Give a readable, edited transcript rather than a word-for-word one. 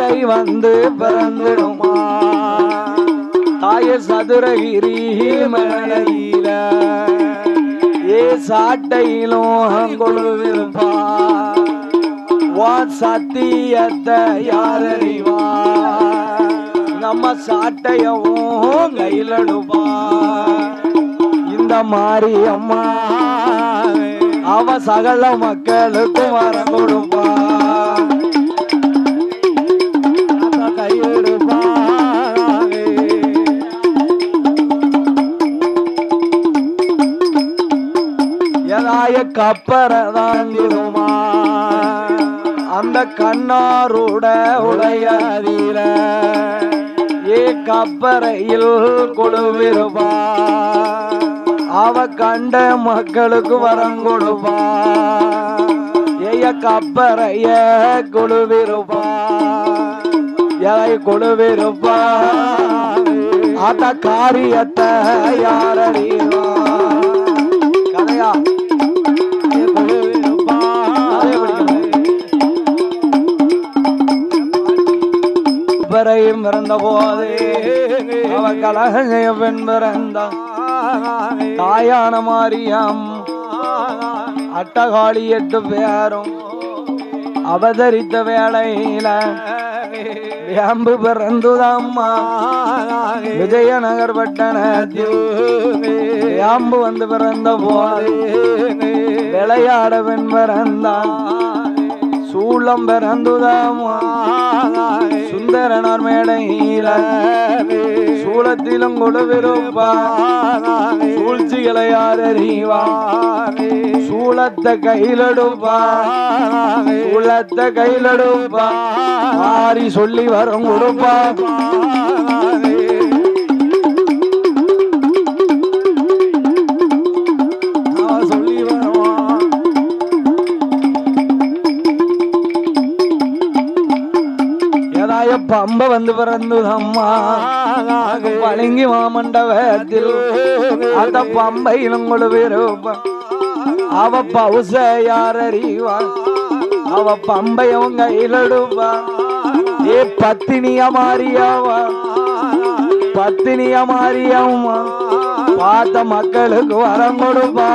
சாட்டை வந்து பிறந்துடுமா தாய சதுரகிரி மலையில ஏ சாட்டையிலும் கொழுவிருப்பா சத்தியத்தை யாரறிவா நம்ம சாட்டையவும் கையிலடுப்பா இந்த மாதிரி அம்மா அவ சகல மக்களுக்கும் வரம் கொடுப்பா கையெடுப்பா எதாய கப்பரை தாண்டிடுமா அந்த கண்ணாரோட உடையதில ஏ கப்பரையில் கொழுவிருப்பா அவ கண்ட மக்களுக்கு வரம் கொடுப்பா ஏய கப்பரைய கொழுவிருப்பா எதை கொழுவிருப்பா அந்த காரியத்தை யாரறிவா கதையா பரையும் பிறந்த போதே அவ கலகைய பெண் பிறந்த தாயான மாரியம் அட்டகாளி 8 பேரும் அவதரித்த வேளையில வேம்பு பிறந்துதம்மா விஜயநகர் பட்டணத்தில் வேம்பு வந்து பிறந்த போது விளையாட பெண் பிறந்தான் சூளம் பிறந்துதாமா சுந்தரனார் மேடையில சூளத்திலும் கொடுவிருப்பா சூழ்ச்சிகளை யாரறிவா சூளத்தை கையிலடுப்பா சூளத்தை கையிலடுப்பா மாறி சொல்லி வரும் கொடுப்பா பம்ப வந்து பிறந்ததம்மா பழங்கி மாமண்டபத்தில் அந்த பம்பையிலும் கொழுவிருப்பா அவ பவுச யாரறிவா அவ பம்பையும் கையிலடுப்பா ஏ பத்தினிய மாறியாவா பத்தினிய மாறியம்மா பார்த்த மக்களுக்கு வரம் கொடுப்பா